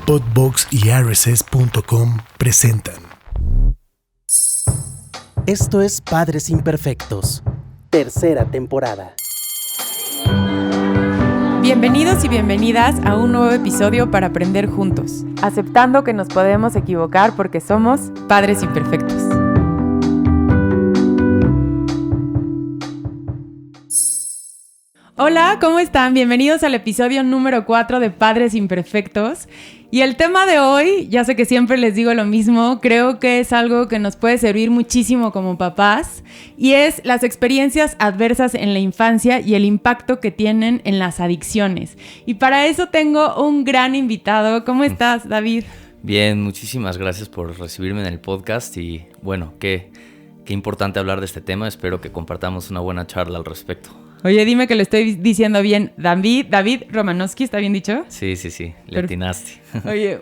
Podbox y RSS.com presentan. Esto es Padres Imperfectos, tercera temporada. Bienvenidos y bienvenidas a un nuevo episodio para aprender juntos, aceptando que nos podemos equivocar porque somos padres imperfectos. Hola, ¿cómo están? Bienvenidos al episodio número 4 de Padres Imperfectos. Y el tema de hoy, ya sé que siempre les digo lo mismo, creo que es algo que nos puede servir muchísimo como papás, y es las experiencias adversas en la infancia y el impacto que tienen en las adicciones. Y para eso tengo un gran invitado. ¿Cómo estás, David? Bien, muchísimas gracias por recibirme en el podcast y bueno, qué importante hablar de este tema. Espero que compartamos una buena charla al respecto. Oye, dime que lo estoy diciendo bien. David Romanowski, ¿está bien dicho? Sí, le atinaste. Oye,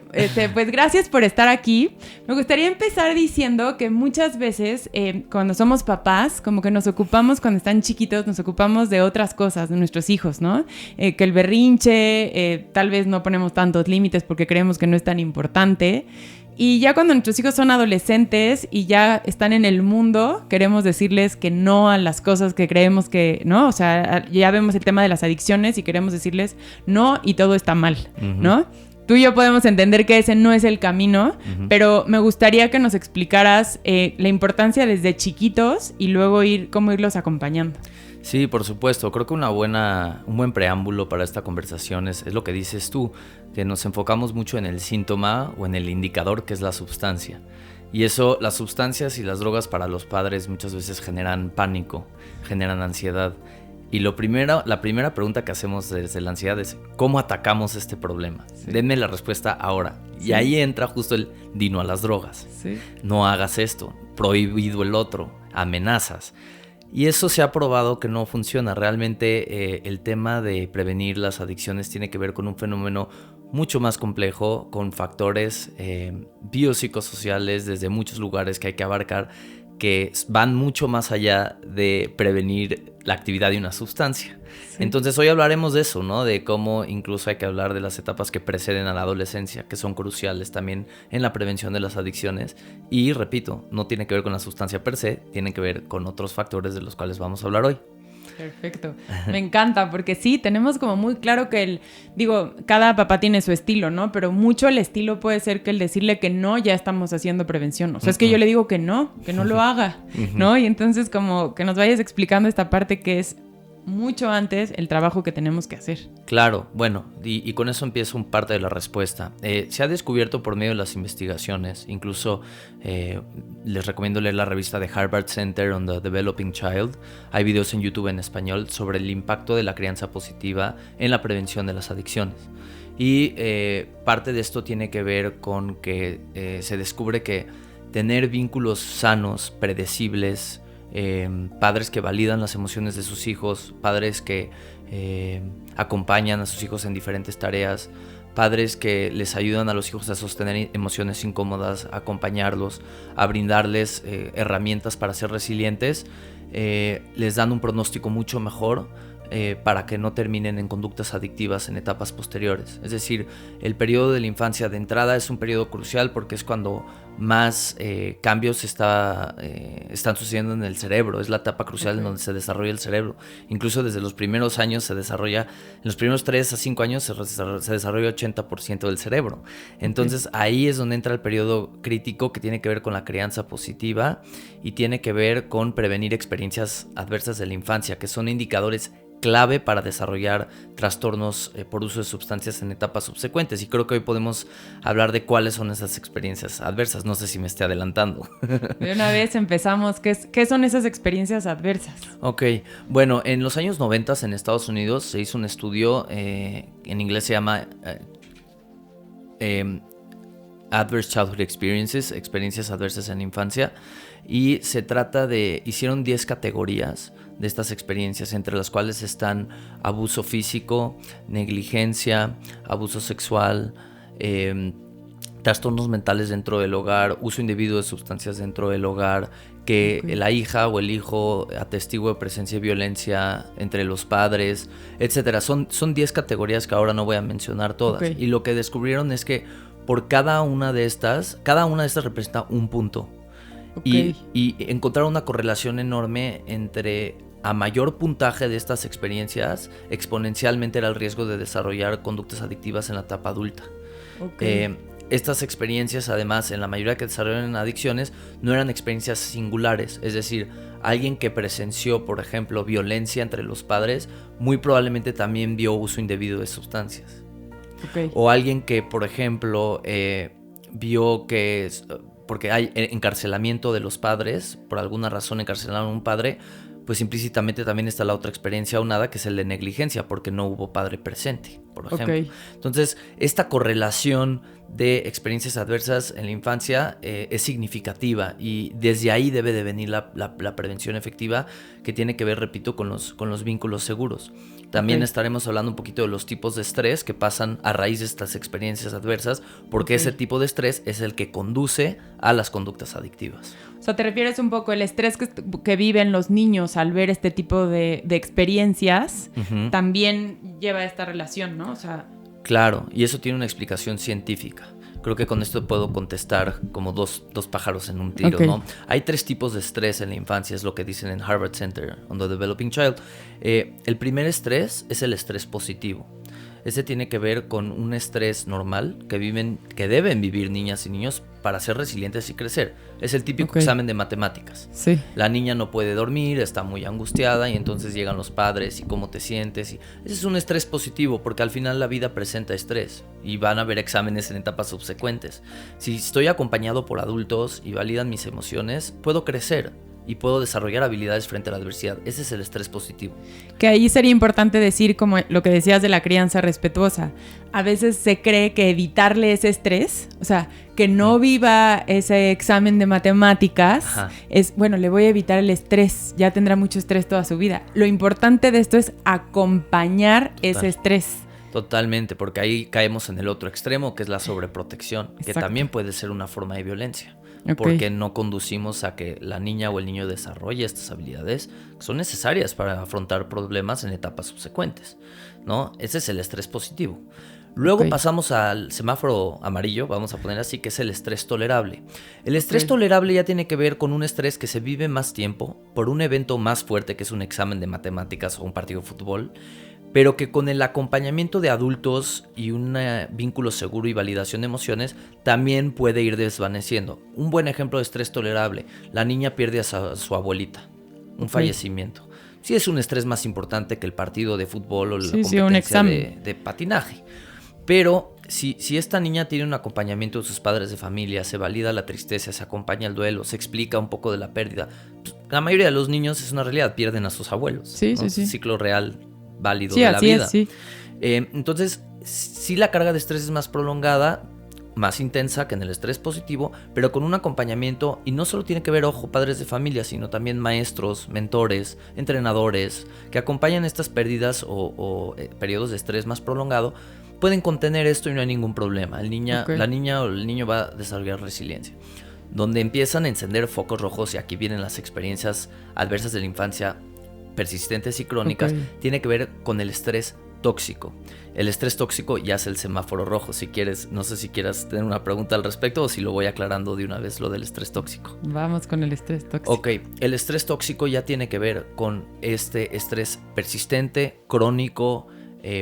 pues gracias por estar aquí. Me gustaría empezar diciendo que muchas veces cuando somos papás, como que nos ocupamos, cuando están chiquitos, nos ocupamos de otras cosas, de nuestros hijos, ¿no? Que el berrinche, tal vez no ponemos tantos límites porque creemos que no es tan importante. Y ya cuando nuestros hijos son adolescentes y ya están en el mundo, queremos decirles que no a las cosas que creemos que, ¿no? O sea, ya vemos el tema de las adicciones y queremos decirles no y todo está mal, ¿no? Tú y yo podemos entender que ese no es el camino, pero me gustaría que nos explicaras la importancia desde chiquitos y luego cómo irlos acompañando. Sí, por supuesto. Creo que un buen preámbulo para esta conversación es lo que dices tú, que nos enfocamos mucho en el síntoma o en el indicador que es la sustancia. Y eso, las sustancias y las drogas para los padres muchas veces generan pánico, generan ansiedad. Y la primera pregunta que hacemos desde la ansiedad es ¿cómo atacamos este problema? Sí. Denme la respuesta ahora. Sí. Y ahí entra justo el dino a las drogas. Sí. No hagas esto, prohibido el otro, amenazas. Y eso se ha probado que no funciona. Realmente el tema de prevenir las adicciones tiene que ver con un fenómeno mucho más complejo, con factores biopsicosociales desde muchos lugares que hay que abarcar, que van mucho más allá de prevenir la actividad de una sustancia. Sí. Entonces hoy hablaremos de eso, ¿no? De cómo incluso hay que hablar de las etapas que preceden a la adolescencia, que son cruciales también en la prevención de las adicciones. Y repito, no tiene que ver con la sustancia per se, tiene que ver con otros factores de los cuales vamos a hablar hoy. Perfecto, me encanta, porque sí, tenemos como muy claro que cada papá tiene su estilo, ¿no? Pero mucho el estilo puede ser que el decirle que no, ya estamos haciendo prevención. O sea, es que yo le digo que no lo haga, ¿no? Y entonces como que nos vayas explicando esta parte que es mucho antes el trabajo que tenemos que hacer. Claro, bueno, y con eso empieza un parte de la respuesta. Se ha descubierto por medio de las investigaciones, incluso les recomiendo leer la revista de Harvard Center on the Developing Child. Hay videos en YouTube en español sobre el impacto de la crianza positiva en la prevención de las adicciones. Y parte de esto tiene que ver con que se descubre que tener vínculos sanos, predecibles, padres que validan las emociones de sus hijos, padres que acompañan a sus hijos en diferentes tareas, padres que les ayudan a los hijos a sostener emociones incómodas, a acompañarlos, a brindarles herramientas para ser resilientes, les dan un pronóstico mucho mejor para que no terminen en conductas adictivas en etapas posteriores. Es decir, el periodo de la infancia de entrada es un periodo crucial porque es cuando más cambios están sucediendo en el cerebro. Es la etapa crucial en donde se desarrolla el cerebro. Incluso desde los primeros años en los primeros 3 a 5 años se desarrolla 80% del cerebro. Entonces ahí es donde entra el periodo crítico que tiene que ver con la crianza positiva y tiene que ver con prevenir experiencias adversas de la infancia, que son indicadores clave para desarrollar trastornos por uso de sustancias en etapas subsecuentes. Y creo que hoy podemos hablar de cuáles son esas experiencias adversas. No sé si me esté adelantando. De una vez empezamos. ¿Qué son esas experiencias adversas? Ok, bueno, en los años 90 en Estados Unidos se hizo un estudio, en inglés se llama Adverse Childhood Experiences, experiencias adversas en la infancia, y se trata hicieron 10 categorías de estas experiencias, entre las cuales están abuso físico, negligencia, abuso sexual, trastornos mentales dentro del hogar, uso indebido de sustancias dentro del hogar, que Ok. la hija o el hijo atestigue presencia de violencia entre los padres, etcétera. Son 10 categorías que ahora no voy a mencionar todas. Ok. Y lo que descubrieron es que por cada una de estas representa un punto. Ok. Y encontrar una correlación enorme entre a mayor puntaje de estas experiencias, exponencialmente era el riesgo de desarrollar conductas adictivas en la etapa adulta. Ok. Estas experiencias, además, en la mayoría que desarrollan adicciones, no eran experiencias singulares. Es decir, alguien que presenció, por ejemplo, violencia entre los padres, muy probablemente también vio uso indebido de sustancias. Ok. O alguien que, por ejemplo, vio que, porque hay encarcelamiento de los padres, por alguna razón encarcelaron a un padre, pues implícitamente también está la otra experiencia aunada, que es el de negligencia, porque no hubo padre presente, por ejemplo. Ok. Entonces, esta correlación de experiencias adversas en la infancia es significativa, y desde ahí debe de venir la prevención efectiva, que tiene que ver, repito, con los vínculos seguros. También Ok. estaremos hablando un poquito de los tipos de estrés que pasan a raíz de estas experiencias adversas, porque Ok. ese tipo de estrés es el que conduce a las conductas adictivas. O sea, te refieres un poco al estrés que viven los niños al ver este tipo de experiencias, Ujú. también lleva esta relación, ¿no? O sea, Claro, y eso tiene una explicación científica. Creo que con esto puedo contestar como dos pájaros en un tiro, Ok. ¿no? Hay 3 tipos de estrés en la infancia, es lo que dicen en Harvard Center on the Developing Child. El primer estrés es el estrés positivo. Ese tiene que ver con un estrés normal que deben vivir niñas y niños para ser resilientes y crecer. Es el típico Ok. examen de matemáticas. sí. La niña no puede dormir, está muy angustiada, y entonces llegan los padres y cómo te sientes. Y ese es un estrés positivo, porque al final la vida presenta estrés y van a haber exámenes en etapas subsecuentes. Si estoy acompañado por adultos y validan mis emociones, puedo crecer y puedo desarrollar habilidades frente a la adversidad. Ese es el estrés positivo. Que ahí sería importante decir, como lo que decías de la crianza respetuosa. A veces se cree que evitarle ese estrés, o sea, que no viva ese examen de matemáticas, Ajá. es, bueno, le voy a evitar el estrés, ya tendrá mucho estrés toda su vida. Lo importante de esto es acompañar ese estrés. Totalmente, porque ahí caemos en el otro extremo, que es la sobreprotección, que Exacto. también puede ser una forma de violencia. Ok. Porque no conducimos a que la niña o el niño desarrolle estas habilidades que son necesarias para afrontar problemas en etapas subsecuentes, ¿no? Ese es el estrés positivo. Luego Ok. pasamos al semáforo amarillo, vamos a poner así, que es el estrés tolerable. El estrés Ok. tolerable ya tiene que ver con un estrés que se vive más tiempo por un evento más fuerte, que es un examen de matemáticas o un partido de fútbol, pero que con el acompañamiento de adultos y un vínculo seguro y validación de emociones también puede ir desvaneciendo. Un buen ejemplo de estrés tolerable: la niña pierde a su abuelita, un Ok. fallecimiento. Sí, es un estrés más importante que el partido de fútbol o la Sí, un competencia examen. de patinaje. Pero si esta niña tiene un acompañamiento de sus padres de familia, se valida la tristeza, se acompaña el duelo, se explica un poco de la pérdida, pues, la mayoría de los niños, es una realidad, pierden a sus abuelos. Sí, ¿no? sí, Es sí. un ciclo real válido Sí, de la así vida. es, sí. Entonces, sí, la carga de estrés es más prolongada, más intensa que en el estrés positivo, pero con un acompañamiento, y no solo tiene que ver, ojo, padres de familia, sino también maestros, mentores, entrenadores, que acompañan estas pérdidas o periodos de estrés más prolongado, pueden contener esto y no hay ningún problema. Ok. La niña o el niño va a desarrollar resiliencia. Donde empiezan a encender focos rojos, y aquí vienen las experiencias adversas de la infancia persistentes y crónicas, Ok. tiene que ver con el estrés tóxico. El estrés tóxico ya es el semáforo rojo. Si quieres, no sé si quieras tener una pregunta al respecto o si lo voy aclarando de una vez, lo del estrés tóxico. Vamos con el estrés tóxico. Ok, el estrés tóxico ya tiene que ver con este estrés persistente, crónico,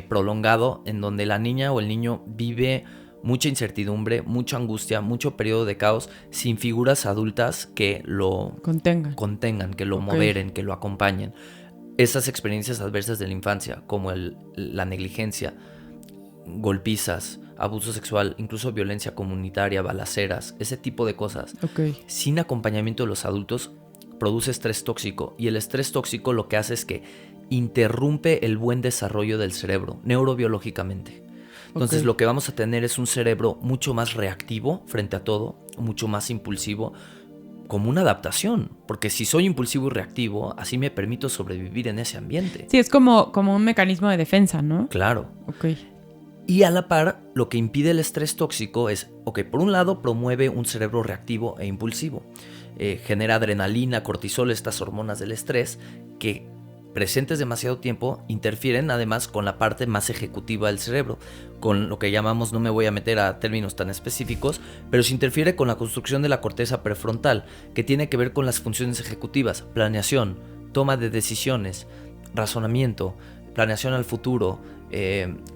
prolongado, en donde la niña o el niño vive mucha incertidumbre, mucha angustia, mucho periodo de caos, sin figuras adultas que lo Contengan. que lo Ok. moderen, que lo acompañen. Esas experiencias adversas de la infancia, como la negligencia, golpizas, abuso sexual, incluso violencia comunitaria, balaceras, ese tipo de cosas, Ok. sin acompañamiento de los adultos, produce estrés tóxico. Y el estrés tóxico lo que hace es que interrumpe el buen desarrollo del cerebro, neurobiológicamente. Entonces Ok. lo que vamos a tener es un cerebro mucho más reactivo frente a todo, mucho más impulsivo, como una adaptación. Porque si soy impulsivo y reactivo, así me permito sobrevivir en ese ambiente. Sí, es como un mecanismo de defensa, ¿no? Claro. Ok. Y a la par, lo que impide el estrés tóxico es, ok, por un lado promueve un cerebro reactivo e impulsivo. genera adrenalina, cortisol, estas hormonas del estrés, que presentes demasiado tiempo interfieren además con la parte más ejecutiva del cerebro, con lo que llamamos, no me voy a meter a términos tan específicos, pero se interfiere con la construcción de la corteza prefrontal, que tiene que ver con las funciones ejecutivas, planeación, toma de decisiones, razonamiento, planeación al futuro,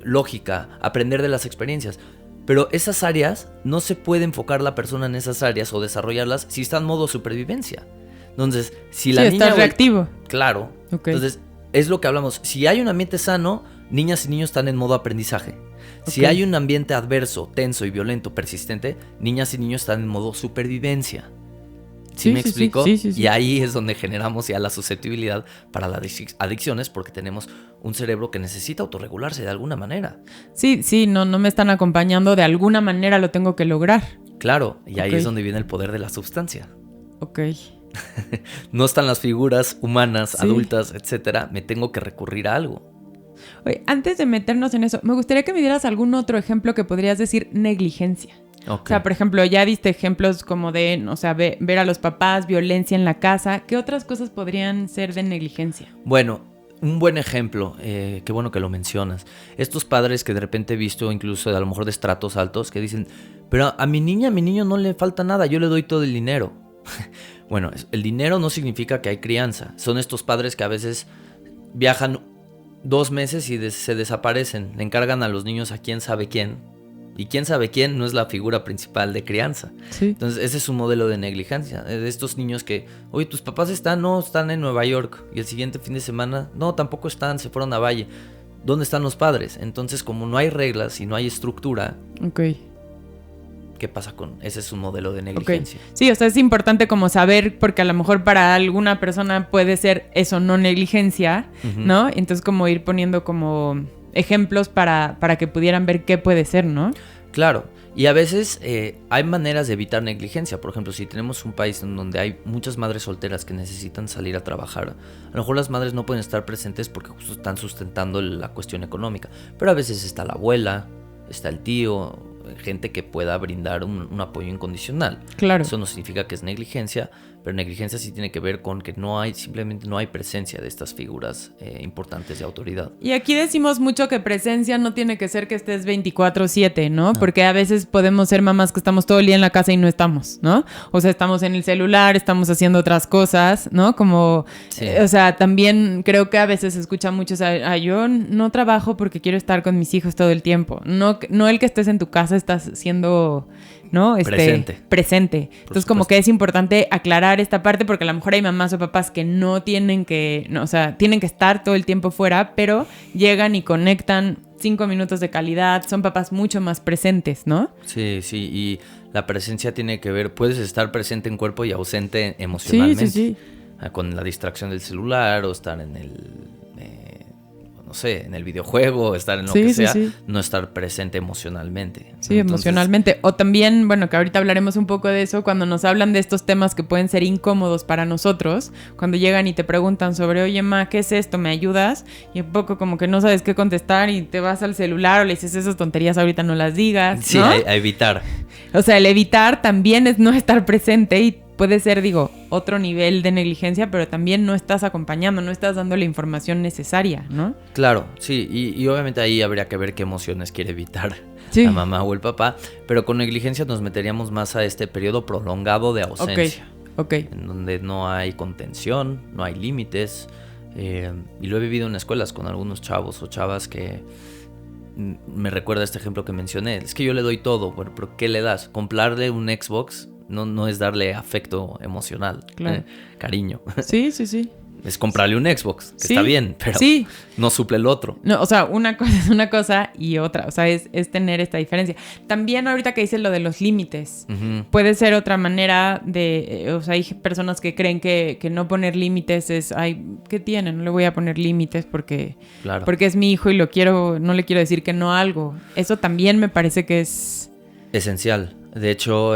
lógica, aprender de las experiencias. Pero esas áreas no se puede enfocar la persona en esas áreas o desarrollarlas si está en modo supervivencia. Entonces, si la niña... está reactivo. Claro. Okay. Entonces, es lo que hablamos. Si hay un ambiente sano, niñas y niños están en modo aprendizaje. Si hay un ambiente adverso, tenso y violento, persistente, niñas y niños están en modo supervivencia. ¿Sí me explico? Sí. Y ahí es donde generamos ya la susceptibilidad para las adicciones, porque tenemos un cerebro que necesita autorregularse de alguna manera. Sí, no me están acompañando, de alguna manera lo tengo que lograr. Claro, y ahí es donde viene el poder de la sustancia. Ok. No están las figuras humanas, adultas, etcétera. Me tengo que recurrir a algo. Oye, antes de meternos en eso, me gustaría que me dieras algún otro ejemplo que podrías decir negligencia. Okay. O sea, por ejemplo, ya diste ejemplos como de, o sea, ver a los papás, violencia en la casa. ¿Qué otras cosas podrían ser de negligencia? Bueno, un buen ejemplo, qué bueno que lo mencionas. Estos padres que de repente he visto, incluso a lo mejor de estratos altos, que dicen, pero a mi niño no le falta nada, yo le doy todo el dinero. Bueno, el dinero no significa que hay crianza. Son estos padres que a veces viajan 2 meses y se desaparecen. Le encargan a los niños a quién sabe quién. Y quién sabe quién no es la figura principal de crianza. Sí. Entonces ese es un modelo de negligencia. De estos niños que, oye, ¿tus papás están? No, están en Nueva York. Y el siguiente fin de semana, no, tampoco están, se fueron a Valle. ¿Dónde están los padres? Entonces, como no hay reglas y no hay estructura... Okay. ¿Qué pasa con...? Ese es un modelo de negligencia. Okay. Sí, o sea, es importante como saber, porque a lo mejor para alguna persona puede ser eso, no negligencia, ¿no? Entonces como ir poniendo como ejemplos para que pudieran ver qué puede ser, ¿no? Claro, y a veces hay maneras de evitar negligencia. Por ejemplo, si tenemos un país en donde hay muchas madres solteras que necesitan salir a trabajar, a lo mejor las madres no pueden estar presentes porque justo están sustentando la cuestión económica, pero a veces está la abuela, está el tío, gente que pueda brindar un apoyo incondicional. Claro. Eso no significa que es negligencia, pero negligencia sí tiene que ver con que simplemente no hay presencia de estas figuras importantes de autoridad. Y aquí decimos mucho que presencia no tiene que ser que estés 24/7, ¿no? Porque a veces podemos ser mamás que estamos todo el día en la casa y no estamos, ¿no? O sea, estamos en el celular, estamos haciendo otras cosas, ¿no? Como, o sea, también creo que a veces se escucha mucho, o sea, yo no trabajo porque quiero estar con mis hijos todo el tiempo. No el que estés en tu casa estás siendo... ¿no? Presente. Entonces como que es importante aclarar esta parte porque a lo mejor hay mamás o papás que no tienen que, o sea, tienen que estar todo el tiempo fuera, pero llegan y conectan 5 minutos de calidad, son papás mucho más presentes, ¿no? Sí, y la presencia tiene que ver, puedes estar presente en cuerpo y ausente emocionalmente. Sí. Con la distracción del celular o estar en el... no sé, en el videojuego, estar en lo que sea, no estar presente emocionalmente. Sí, entonces, emocionalmente. O también, bueno, que ahorita hablaremos un poco de eso, cuando nos hablan de estos temas que pueden ser incómodos para nosotros, cuando llegan y te preguntan sobre, oye, ma, ¿qué es esto? ¿Me ayudas? Y un poco como que no sabes qué contestar y te vas al celular o le dices esas tonterías, ahorita no las digas, ¿no? Sí, a evitar. O sea, el evitar también es no estar presente y puede ser, digo, otro nivel de negligencia, pero también no estás acompañando, no estás dando la información necesaria, ¿no? Claro, sí, y obviamente ahí habría que ver qué emociones quiere evitar la mamá o el papá, pero con negligencia nos meteríamos más a este periodo prolongado de ausencia. Okay. En donde no hay contención, no hay límites, y lo he vivido en escuelas con algunos chavos o chavas que... Me recuerda este ejemplo que mencioné, es que yo le doy todo, bueno, pero ¿qué le das? ¿Comprarle un Xbox? No es darle afecto emocional, claro. Cariño. Sí. Es comprarle un Xbox, que está bien, pero no suple el otro. No, o sea, una cosa es una cosa y otra, o sea, es tener esta diferencia. También ahorita que dices lo de los límites, puede ser otra manera de, o sea, hay personas que creen que no poner límites es, ay, ¿qué tiene? No le voy a poner límites porque es mi hijo y no le quiero decir que no a algo. Eso también me parece que es... esencial. De hecho,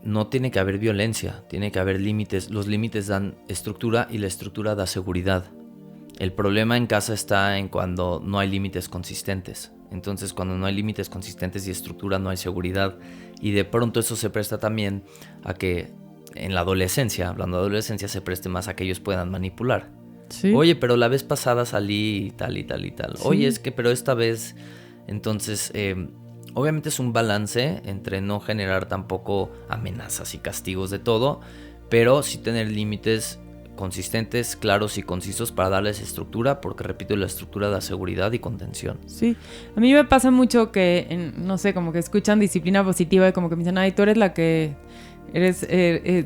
no tiene que haber violencia, tiene que haber límites. Los límites dan estructura y la estructura da seguridad. El problema en casa está en cuando no hay límites consistentes. Entonces, cuando no hay límites consistentes y estructura, no hay seguridad. Y de pronto eso se presta también a que en la adolescencia, hablando de adolescencia, se preste más a que ellos puedan manipular. Sí. Oye, pero la vez pasada salí y tal y tal y tal. Sí. Oye, es que pero esta vez... Entonces, obviamente es un balance entre no generar tampoco amenazas y castigos de todo, pero sí tener límites consistentes, claros y concisos para darles estructura, porque repito, la estructura da seguridad y contención. Sí, a mí me pasa mucho que, no sé, como que escuchan disciplina positiva y como que me dicen, ay, tú eres la que eres,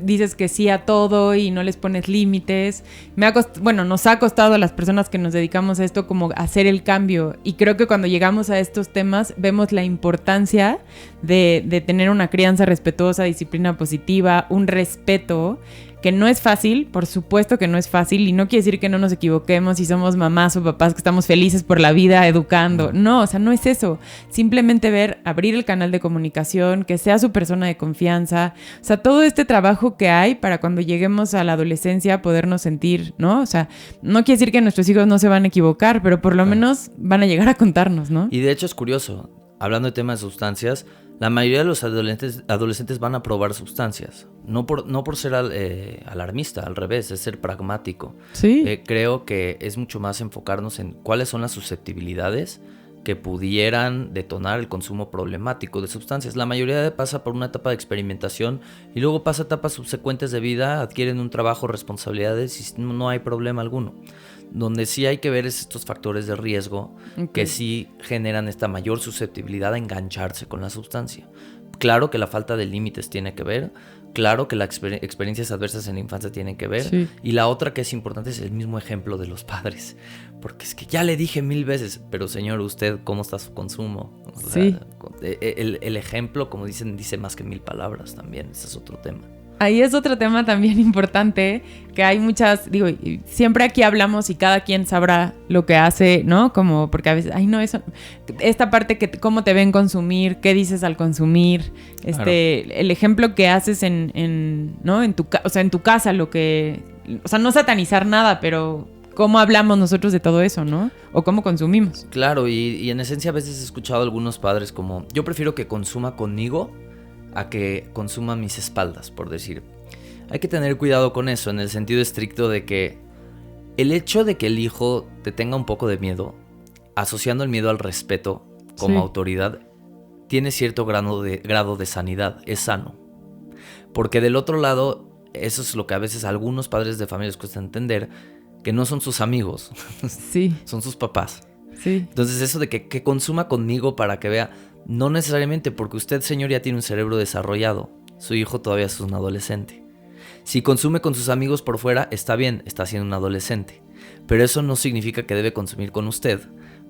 dices que sí a todo y no les pones límites. Nos ha costado a las personas que nos dedicamos a esto como hacer el cambio, y creo que cuando llegamos a estos temas vemos la importancia de tener una crianza respetuosa, disciplina positiva, un respeto, que no es fácil, por supuesto que no es fácil, y no quiere decir que no nos equivoquemos si somos mamás o papás que estamos felices por la vida educando. No, o sea, no es eso. Simplemente abrir el canal de comunicación, que sea su persona de confianza. O sea, todo este trabajo que hay para cuando lleguemos a la adolescencia podernos sentir, ¿no? O sea, no quiere decir que nuestros hijos no se van a equivocar, pero por lo menos van a llegar a contarnos, ¿no? Y de hecho es curioso, hablando de temas de sustancias, la mayoría de los adolescentes van a probar sustancias. No por ser alarmista, al revés, es ser pragmático. Sí. Creo que es mucho más enfocarnos en cuáles son las susceptibilidades que pudieran detonar el consumo problemático de sustancias. La mayoría pasa por una etapa de experimentación y luego pasa etapas subsecuentes de vida, adquieren un trabajo, responsabilidades y no hay problema alguno. Donde sí hay que ver es estos factores de riesgo que sí generan esta mayor susceptibilidad a engancharse con la sustancia. Claro que la falta de límites tiene que ver, claro que las experiencias adversas en la infancia tienen que ver, sí. Y la otra que es importante es el mismo ejemplo de los padres, porque es que ya le dije 1000 veces, pero señor, ¿usted cómo está su consumo? O sea, sí. El ejemplo, como dicen, dice más que 1000 palabras también, ese es otro tema. Ahí es otro tema también importante, que hay muchas, digo, siempre aquí hablamos y cada quien sabrá lo que hace, ¿no? Como, porque a veces, ay, no, eso, esta parte que cómo te ven consumir, qué dices al consumir, Claro. El ejemplo que haces ¿no? En tu casa, lo que, o sea, no satanizar nada, pero cómo hablamos nosotros de todo eso, ¿no? O cómo consumimos. Claro, y en esencia a veces he escuchado a algunos padres como, yo prefiero que consuma conmigo a que consuma mis espaldas, por decir. Hay que tener cuidado con eso, en el sentido estricto de que el hecho de que el hijo te tenga un poco de miedo, asociando el miedo al respeto como autoridad, tiene cierto grado de sanidad, es sano. Porque del otro lado, eso es lo que a veces a algunos padres de familia les cuesta entender, que no son sus amigos, Sí. son sus papás. Sí. Entonces eso de que consuma conmigo para que vea, no necesariamente, porque usted, señor, ya tiene un cerebro desarrollado. Su hijo todavía es un adolescente. Si consume con sus amigos por fuera, está bien, está siendo un adolescente. Pero eso no significa que debe consumir con usted,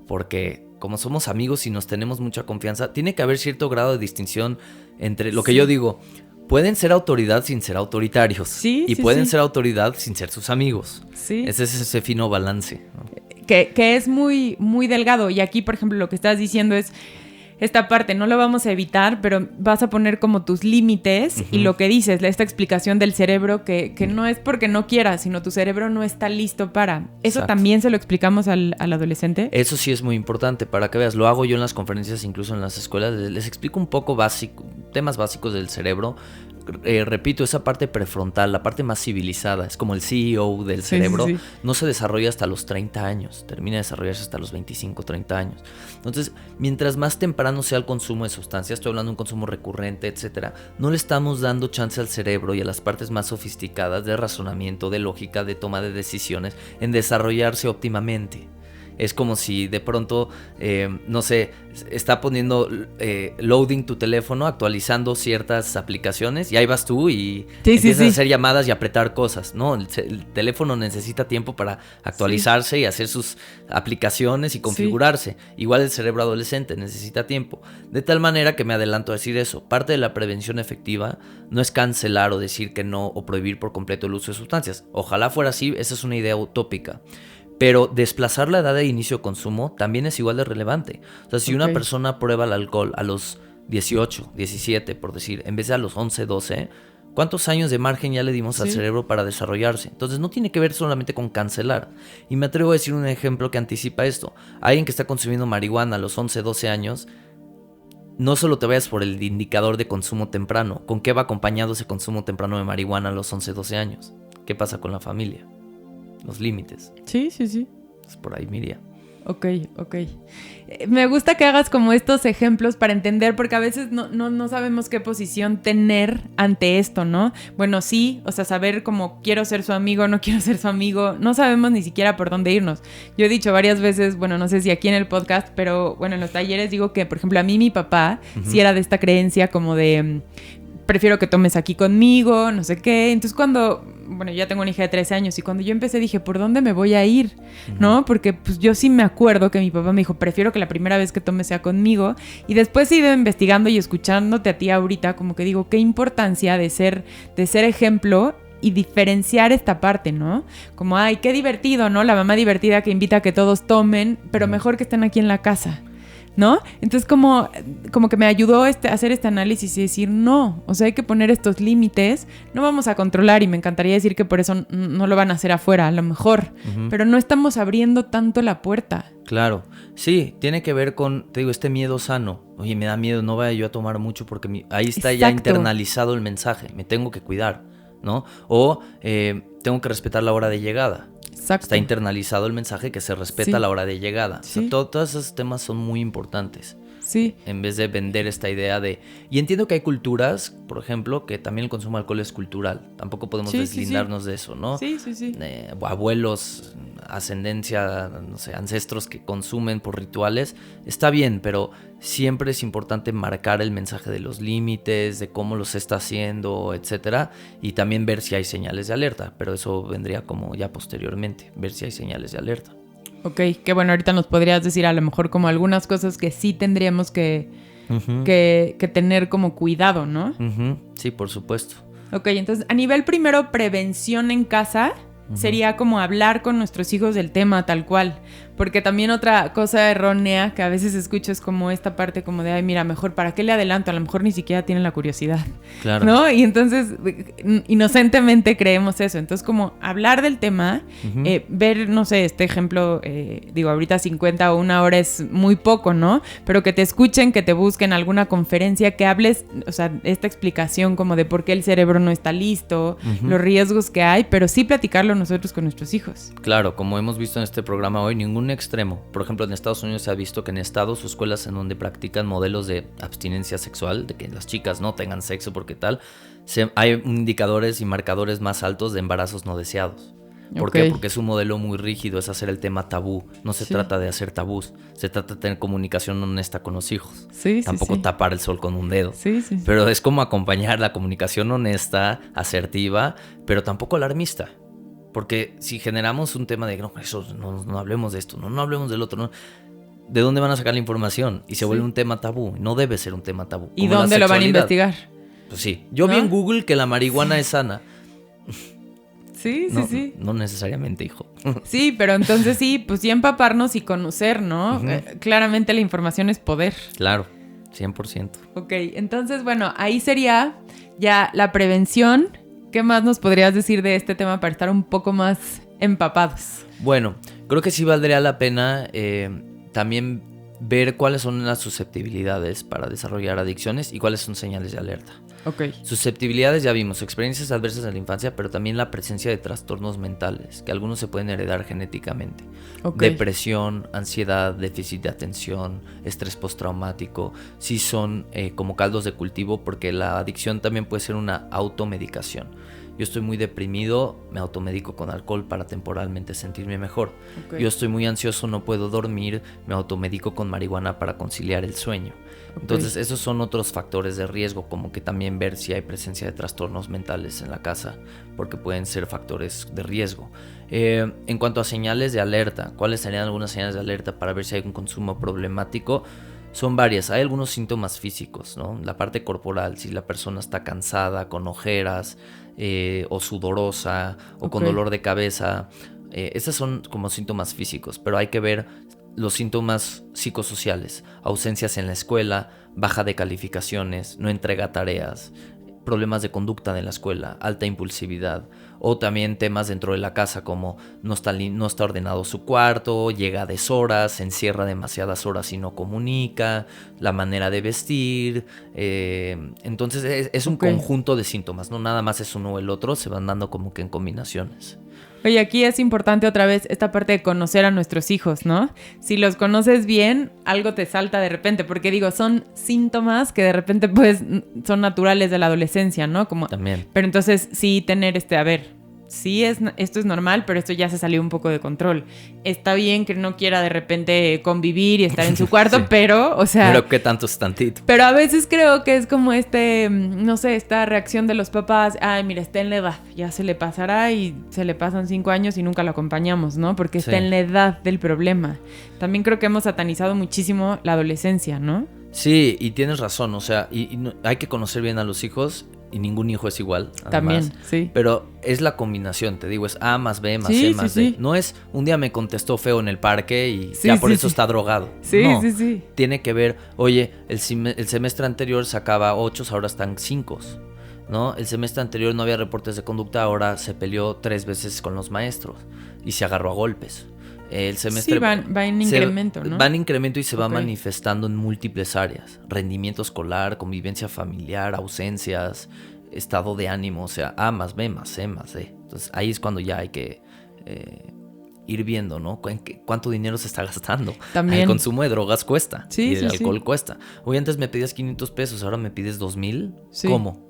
porque como somos amigos y nos tenemos mucha confianza, tiene que haber cierto grado de distinción entre lo que yo digo. Pueden ser autoridad sin ser autoritarios. Sí, y sí, pueden sí. ser autoridad sin ser sus amigos. Sí. Ese es ese fino balance, ¿no? Que es muy, muy delgado. Y aquí, por ejemplo, lo que estás diciendo es esta parte, no lo vamos a evitar, pero vas a poner como tus límites y lo que dices, esta explicación del cerebro que no es porque no quieras, sino tu cerebro no está listo para. ¿Eso Exacto. también se lo explicamos al adolescente? Eso sí es muy importante para que veas. Lo hago yo en las conferencias, incluso en las escuelas. Les explico un poco temas básicos del cerebro. Repito, esa parte prefrontal, la parte más civilizada, es como el CEO del cerebro, sí. no se desarrolla hasta los 30 años, termina de desarrollarse hasta los 25, 30 años. Entonces, mientras más temprano sea el consumo de sustancias, estoy hablando de un consumo recurrente, etcétera, no le estamos dando chance al cerebro y a las partes más sofisticadas de razonamiento, de lógica, de toma de decisiones, en desarrollarse óptimamente. Es como si de pronto, no sé, está poniendo loading tu teléfono, actualizando ciertas aplicaciones y ahí vas tú y empiezas a hacer llamadas y apretar cosas. No, el teléfono necesita tiempo para actualizarse y hacer sus aplicaciones y configurarse. Igual el cerebro adolescente necesita tiempo. De tal manera que me adelanto a decir eso. Parte de la prevención efectiva no es cancelar o decir que no o prohibir por completo el uso de sustancias. Ojalá fuera así, esa es una idea utópica. Pero desplazar la edad de inicio de consumo también es igual de relevante. O sea, si una persona prueba el alcohol a los 18, 17, por decir, en vez de a los 11, 12, ¿cuántos años de margen ya le dimos al cerebro para desarrollarse? Entonces no tiene que ver solamente con cancelar. Y me atrevo a decir un ejemplo que anticipa esto. Alguien que está consumiendo marihuana a los 11, 12 años no solo te vayas por el indicador de consumo temprano. ¿Con qué va acompañado ese consumo temprano de marihuana a los 11, 12 años? ¿Qué pasa con la familia? Los límites. Sí. Pues por ahí, Miriam. Ok. Me gusta que hagas como estos ejemplos para entender, porque a veces no sabemos qué posición tener ante esto, ¿no? Bueno, sí, o sea, saber cómo quiero ser su amigo, no quiero ser su amigo, no sabemos ni siquiera por dónde irnos. Yo he dicho varias veces, bueno, no sé si aquí en el podcast, pero bueno, en los talleres digo que, por ejemplo, a mí mi papá sí era de esta creencia como de... prefiero que tomes aquí conmigo, no sé qué. Entonces cuando, bueno, ya tengo una hija de 13 años y cuando yo empecé dije, ¿por dónde me voy a ir? ¿No? Porque pues yo sí me acuerdo que mi papá me dijo, prefiero que la primera vez que tomes sea conmigo. Y después he ido investigando y escuchándote a ti ahorita, como que digo, qué importancia de ser ejemplo y diferenciar esta parte, ¿no? Como, ay, qué divertido, ¿no? La mamá divertida que invita a que todos tomen, pero mejor que estén aquí en la casa, ¿no? Entonces como que me ayudó a hacer este análisis y decir no, o sea, hay que poner estos límites, no vamos a controlar y me encantaría decir que por eso no lo van a hacer afuera, a lo mejor, pero no estamos abriendo tanto la puerta. Claro, sí, tiene que ver con, te digo, este miedo sano. Oye, me da miedo, no vaya yo a tomar mucho porque ahí está ya internalizado el mensaje, me tengo que cuidar, ¿no? O tengo que respetar la hora de llegada. Exacto. Está internalizado el mensaje que se respeta la hora de llegada. Sí. O sea, todos esos temas son muy importantes. Sí. En vez de vender esta idea de... Y entiendo que hay culturas, por ejemplo, que también el consumo de alcohol es cultural. Tampoco podemos deslindarnos de eso, ¿no? Sí. Abuelos, ascendencia, no sé, ancestros que consumen por rituales. Está bien, pero siempre es importante marcar el mensaje de los límites, de cómo los está haciendo, etcétera. Y también ver si hay señales de alerta. Pero eso vendría como ya posteriormente, ver si hay señales de alerta. Ok, que bueno, ahorita nos podrías decir a lo mejor como algunas cosas que sí tendríamos que tener como cuidado, ¿no? Sí, por supuesto. Ok, entonces a nivel primero prevención en casa sería como hablar con nuestros hijos del tema tal cual. Porque también otra cosa errónea que a veces escucho es como esta parte como de, ay, mira, mejor, ¿para qué le adelanto? A lo mejor ni siquiera tienen la curiosidad. Claro. ¿No? Y entonces, inocentemente creemos eso. Entonces, como hablar del tema, ver, no sé, este ejemplo, digo, ahorita 50 o una hora es muy poco, ¿no? Pero que te escuchen, que te busquen alguna conferencia, que hables, o sea, esta explicación como de por qué el cerebro no está listo, los riesgos que hay, pero sí platicarlo nosotros con nuestros hijos. Claro, como hemos visto en este programa hoy, ningún extremo. Por ejemplo, en Estados Unidos se ha visto que en estados o escuelas en donde practican modelos de abstinencia sexual, de que las chicas no tengan sexo porque tal, hay indicadores y marcadores más altos de embarazos no deseados. ¿Por qué? Porque es un modelo muy rígido, es hacer el tema tabú. No se trata de hacer tabús, se trata de tener comunicación honesta con los hijos. Tampoco tapar el sol con un dedo. Pero es como acompañar la comunicación honesta, asertiva, pero tampoco alarmista. Porque si generamos un tema de no hablemos de esto, no hablemos del otro, no, ¿de dónde van a sacar la información? Y se vuelve un tema tabú. No debe ser un tema tabú. ¿Y dónde lo van a investigar? Pues sí. Yo vi en Google que la marihuana es sana. Sí. No necesariamente, hijo. Sí, pero entonces sí, pues sí empaparnos y conocer, ¿no? Claramente la información es poder. Claro, 100%. Ok, entonces bueno, ahí sería ya la prevención. ¿Qué más nos podrías decir de este tema para estar un poco más empapados? Bueno, creo que sí valdría la pena también ver cuáles son las susceptibilidades para desarrollar adicciones y cuáles son señales de alerta. Okay. Susceptibilidades ya vimos, experiencias adversas en la infancia, pero también la presencia de trastornos mentales, que algunos se pueden heredar genéticamente. Depresión, ansiedad, déficit de atención, estrés postraumático, sí son como caldos de cultivo, porque la adicción también puede ser una automedicación. Yo estoy muy deprimido, me automedico con alcohol para temporalmente sentirme mejor. Yo estoy muy ansioso, no puedo dormir, me automedico con marihuana para conciliar el sueño. Entonces esos son otros factores de riesgo, como que también ver si hay presencia de trastornos mentales en la casa, porque pueden ser factores de riesgo. En cuanto a señales de alerta, ¿cuáles serían algunas señales de alerta para ver si hay un consumo problemático? Son varias. Hay algunos síntomas físicos, ¿no? La parte corporal, si la persona está cansada, con ojeras, o sudorosa, o con dolor de cabeza. Estos son como síntomas físicos, pero hay que ver los síntomas psicosociales: ausencias en la escuela, baja de calificaciones, no entrega tareas, problemas de conducta en la escuela, alta impulsividad, o también temas dentro de la casa como no está ordenado su cuarto, llega a deshoras, se encierra demasiadas horas y no comunica, la manera de vestir. Entonces es un conjunto de síntomas, no nada más es uno o el otro, se van dando como que en combinaciones. Oye, aquí es importante otra vez esta parte de conocer a nuestros hijos, ¿no? Si los conoces bien, algo te salta de repente, porque digo, son síntomas que de repente pues son naturales de la adolescencia, ¿no? Como, también. Pero entonces sí tener a ver, sí esto es normal, pero esto ya se salió un poco de control. Está bien que no quiera de repente convivir y estar en su cuarto, sí. Pero, o sea... Pero qué tanto es tantito. Pero a veces creo que es como no sé, esta reacción de los papás, ay, mira, está en la edad, ya se le pasará y se le pasan 5 años y nunca lo acompañamos, ¿no? Porque está en la edad del problema. También creo que hemos satanizado muchísimo la adolescencia, ¿no? Sí, y tienes razón, o sea, hay que conocer bien a los hijos. Y ningún hijo es igual, además. También, sí. Pero es la combinación, te digo, es A más B más C más D. Sí. No es un día me contestó feo en el parque y ya por eso está drogado. Sí, no, sí. Tiene que ver, oye, el semestre anterior sacaba 8, ahora están 5, ¿no? El semestre anterior no había reportes de conducta, ahora se peleó 3 veces con los maestros y se agarró a golpes. El semestre va en incremento, ¿no? Va en incremento y se va manifestando en múltiples áreas. Rendimiento escolar, convivencia familiar, ausencias, estado de ánimo, o sea, A más B más C más D. Entonces ahí es cuando ya hay que ir viendo, ¿no? ¿Cuánto dinero se está gastando? También. El consumo de drogas cuesta y el alcohol sí. cuesta. Oye, antes me pedías 500 pesos, ahora me pides 2,000. Sí. ¿Cómo?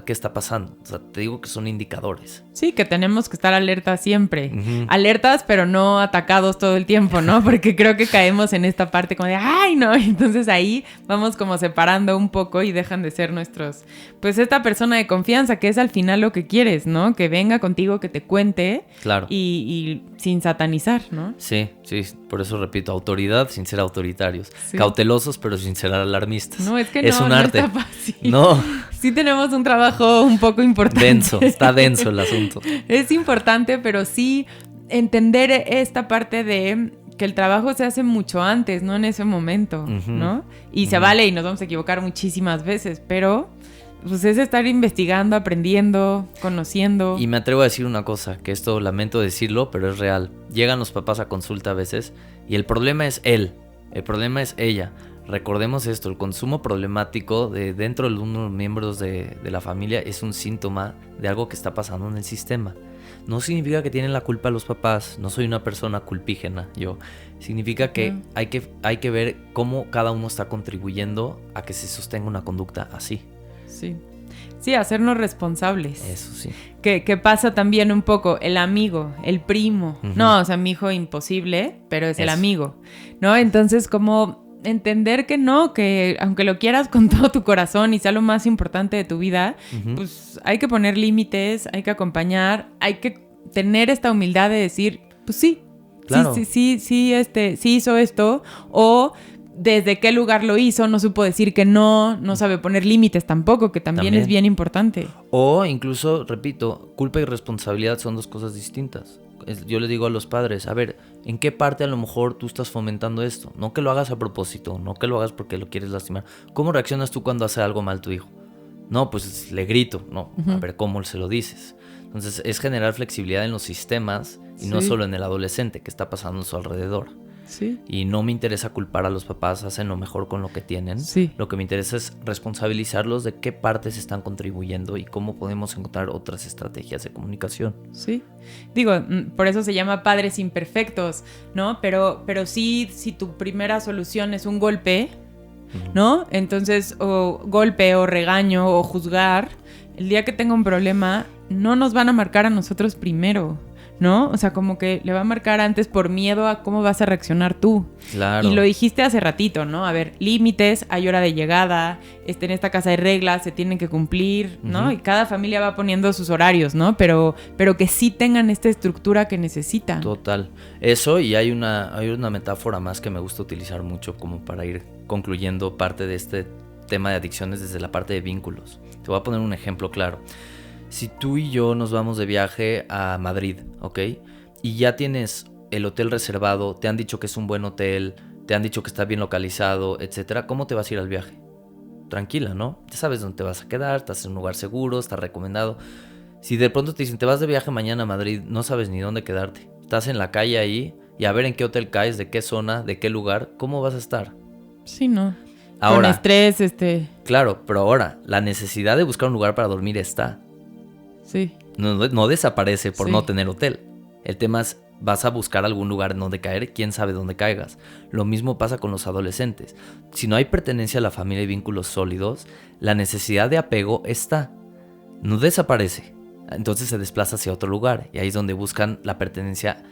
¿Qué está pasando? O sea, te digo que son indicadores. Sí, que tenemos que estar alertas siempre. Uh-huh. Alertas, pero no atacados todo el tiempo, ¿no? Porque creo que caemos en esta parte como de ¡ay, no! Entonces ahí vamos como separando un poco y dejan de ser nuestros... Pues esta persona de confianza, que es al final lo que quieres, ¿no? Que venga contigo, que te cuente. Claro. Y sin satanizar, ¿no? Sí, por eso repito, autoridad sin ser autoritarios. Sí. Cautelosos, pero sin ser alarmistas. No, es que es un arte. No está fácil. No. Sí tenemos un trabajo un poco importante. Está denso el asunto. Es importante, pero sí entender esta parte de que el trabajo se hace mucho antes, no en ese momento, uh-huh. ¿no? Y se vale y nos vamos a equivocar muchísimas veces, pero pues es estar investigando, aprendiendo, conociendo. Y me atrevo a decir una cosa, que esto lamento decirlo, pero es real. Llegan los papás a consulta a veces y el problema es él, el problema es ella. Recordemos esto, el consumo problemático dentro de uno de los miembros de la familia es un síntoma de algo que está pasando en el sistema. No significa que tienen la culpa los papás, no soy una persona culpígena yo. Significa que hay que ver cómo cada uno está contribuyendo a que se sostenga una conducta así. Sí, hacernos responsables. Eso sí. Que pasa también un poco el amigo, el primo. Uh-huh. No, o sea, mi hijo imposible, pero es el amigo, ¿no? Entonces, como entender que no, que aunque lo quieras con todo tu corazón y sea lo más importante de tu vida, uh-huh. Pues hay que poner límites, hay que acompañar, hay que tener esta humildad de decir, pues sí, claro. sí hizo esto, o desde qué lugar lo hizo, no supo decir que no sabe poner límites tampoco, que también es bien importante. O incluso, repito, culpa y responsabilidad son 2 cosas distintas. Yo le digo a los padres, a ver, ¿en qué parte a lo mejor tú estás fomentando esto? No que lo hagas a propósito, no que lo hagas porque lo quieres lastimar. ¿Cómo reaccionas tú cuando hace algo mal tu hijo? No, pues le grito, no, uh-huh. A ver cómo se lo dices. Entonces es generar flexibilidad en los sistemas y no solo en el adolescente que está pasando a su alrededor. Sí. Y no me interesa culpar a los papás, hacen lo mejor con lo que tienen. Sí. Lo que me interesa es responsabilizarlos de qué partes están contribuyendo y cómo podemos encontrar otras estrategias de comunicación. Sí. Digo, por eso se llama padres imperfectos, ¿no? Pero sí, si tu primera solución es un golpe, ¿no? Entonces, o golpe, o regaño, o juzgar, el día que tenga un problema, no nos van a marcar a nosotros primero, ¿no? O sea, como que le va a marcar antes por miedo a cómo vas a reaccionar tú. Claro. Y lo dijiste hace ratito, ¿no? A ver, límites, hay hora de llegada, en esta casa hay reglas, se tienen que cumplir, ¿no? Uh-huh. Y cada familia va poniendo sus horarios, ¿no? Pero que sí tengan esta estructura que necesitan. Total. Eso, y hay una metáfora más que me gusta utilizar mucho como para ir concluyendo parte de este tema de adicciones desde la parte de vínculos. Te voy a poner un ejemplo claro. Si tú y yo nos vamos de viaje a Madrid, ¿ok? Y ya tienes el hotel reservado, te han dicho que es un buen hotel, te han dicho que está bien localizado, etcétera, ¿cómo te vas a ir al viaje? tranquila, ¿no? Ya sabes dónde te vas a quedar, estás en un lugar seguro, está recomendado. Si de pronto te dicen, te vas de viaje mañana a Madrid, no sabes ni dónde quedarte. Estás en la calle ahí y a ver en qué hotel caes, de qué zona, de qué lugar, ¿cómo vas a estar? Sí, no. Ahora, con estrés, Claro, pero ahora, la necesidad de buscar un lugar para dormir está. Sí. No desaparece por Sí. no tener hotel. El tema es, vas a buscar algún lugar en donde caer, quién sabe dónde caigas. Lo mismo pasa con los adolescentes. Si no hay pertenencia a la familia y vínculos sólidos, la necesidad de apego está. No desaparece. Entonces se desplaza hacia otro lugar. Y ahí es donde buscan la pertenencia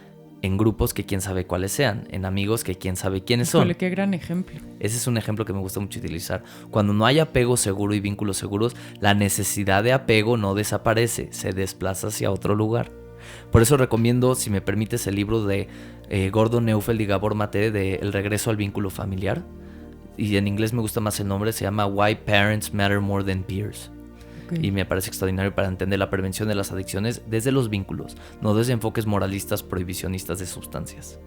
en grupos que quién sabe cuáles sean, en amigos que quién sabe quiénes son. Híjole, qué gran ejemplo. Ese es un ejemplo que me gusta mucho utilizar. Cuando no hay apego seguro y vínculos seguros, la necesidad de apego no desaparece, se desplaza hacia otro lugar. Por eso recomiendo, si me permites, el libro de Gordon Neufeld y Gabor Mate de El regreso al vínculo familiar. Y en inglés me gusta más el nombre, se llama Why Parents Matter More Than Peers. Okay. Y me parece extraordinario para entender la prevención de las adicciones desde los vínculos, no desde enfoques moralistas prohibicionistas de sustancias.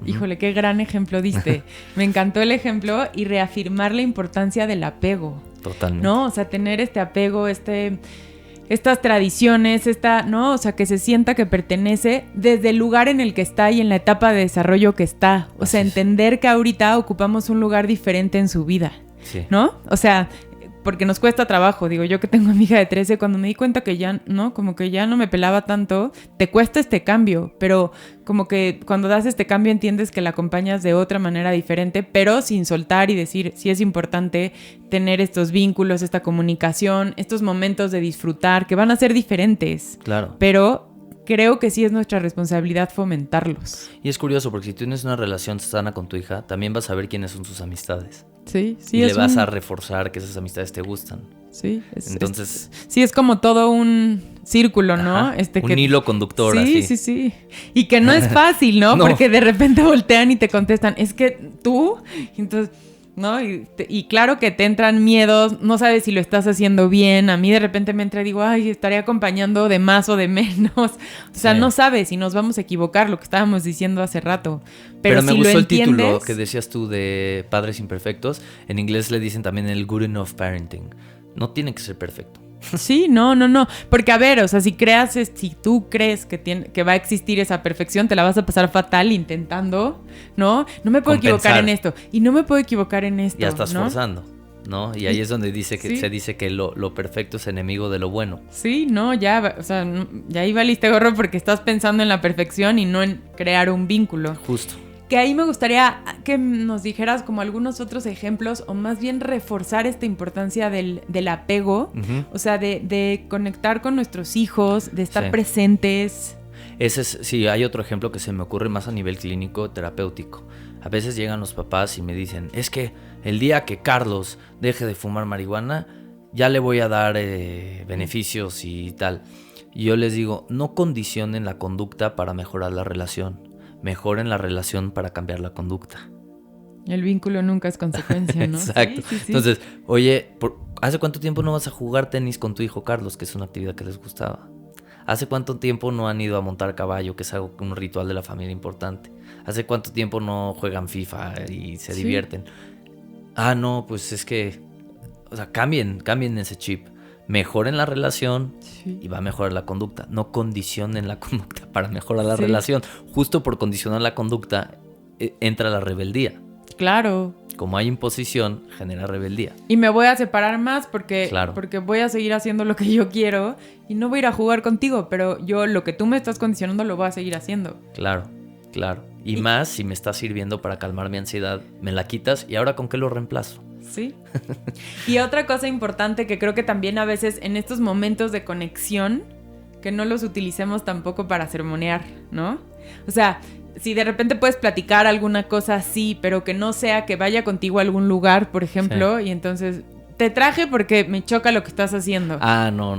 Híjole, qué gran ejemplo diste. Me encantó el ejemplo y reafirmar la importancia del apego. Totalmente. ¿No? O sea, tener este apego, estas tradiciones, ¿no? O sea, que se sienta que pertenece desde el lugar en el que está y en la etapa de desarrollo que está. O sea, entender que ahorita ocupamos un lugar diferente en su vida. Sí. ¿No? O sea, porque nos cuesta trabajo. Digo, yo que tengo a mi hija de 13, cuando me di cuenta que ya, ¿no? Como que ya no me pelaba tanto, te cuesta este cambio, pero como que cuando das este cambio entiendes que la acompañas de otra manera diferente, pero sin soltar y decir, sí es importante tener estos vínculos, esta comunicación, estos momentos de disfrutar, que van a ser diferentes. Claro. Pero creo que sí es nuestra responsabilidad fomentarlos. Y es curioso porque si tienes una relación sana con tu hija, también vas a ver quiénes son sus amistades. Sí, sí. Y le vas a reforzar que esas amistades te gustan. Sí, entonces... sí, es como todo un círculo, ¿no? Ajá, un hilo conductor, sí, así. Sí. Y que no es fácil, ¿no? No. Porque de repente voltean y te contestan, es que tú, entonces... ¿no? Y claro que te entran miedos, no sabes si lo estás haciendo bien. A mí de repente me entra y digo, ay, estaré acompañando de más o de menos. O sea, no sabes y nos vamos a equivocar, lo que estábamos diciendo hace rato. Pero me si gustó lo el título entiendes, que decías tú de Padres Imperfectos. En inglés le dicen también el good enough parenting. No tiene que ser perfecto. Sí, no. Porque a ver, o sea, si tú crees que va a existir esa perfección, te la vas a pasar fatal intentando, ¿no? No me puedo equivocar en esto. Y no me puedo equivocar en esto. Ya estás ¿no? forzando, ¿no? Y ahí es donde se dice que lo perfecto es enemigo de lo bueno. Sí, no, ya, o sea, ya ahí valiste gorro porque estás pensando en la perfección y no en crear un vínculo. Justo. Que ahí me gustaría que nos dijeras como algunos otros ejemplos o más bien reforzar esta importancia del apego, o sea, de conectar con nuestros hijos, de estar presentes. Sí, hay otro ejemplo que se me ocurre más a nivel clínico, terapéutico. A veces llegan los papás y me dicen, es que el día que Carlos deje de fumar marihuana, ya le voy a dar beneficios y tal. Y yo les digo, no condicionen la conducta para mejorar la relación. Mejoren la relación para cambiar la conducta. El vínculo nunca es consecuencia, ¿no? Exacto. Sí. Entonces, oye, ¿hace cuánto tiempo no vas a jugar tenis con tu hijo Carlos, que es una actividad que les gustaba? ¿Hace cuánto tiempo no han ido a montar caballo, que es un ritual de la familia importante? ¿Hace cuánto tiempo no juegan FIFA y se divierten? Ah, no, pues es que, o sea, cambien ese chip. Mejoren la relación y va a mejorar la conducta. No condicionen la conducta para mejorar la relación. Justo por condicionar la conducta entra la rebeldía. Claro. Como hay imposición, genera rebeldía. Y me voy a separar más porque voy a seguir haciendo lo que yo quiero y no voy a ir a jugar contigo, pero yo lo que tú me estás condicionando lo voy a seguir haciendo. Claro. Y más si me está sirviendo para calmar mi ansiedad, me la quitas y ahora ¿con qué lo reemplazo? Sí. Y otra cosa importante que creo que también a veces en estos momentos de conexión, que no los utilicemos tampoco para sermonear, ¿no? O sea, si de repente puedes platicar alguna cosa así, pero que no sea que vaya contigo a algún lugar, por ejemplo, y entonces te traje porque me choca lo que estás haciendo. Ah, no.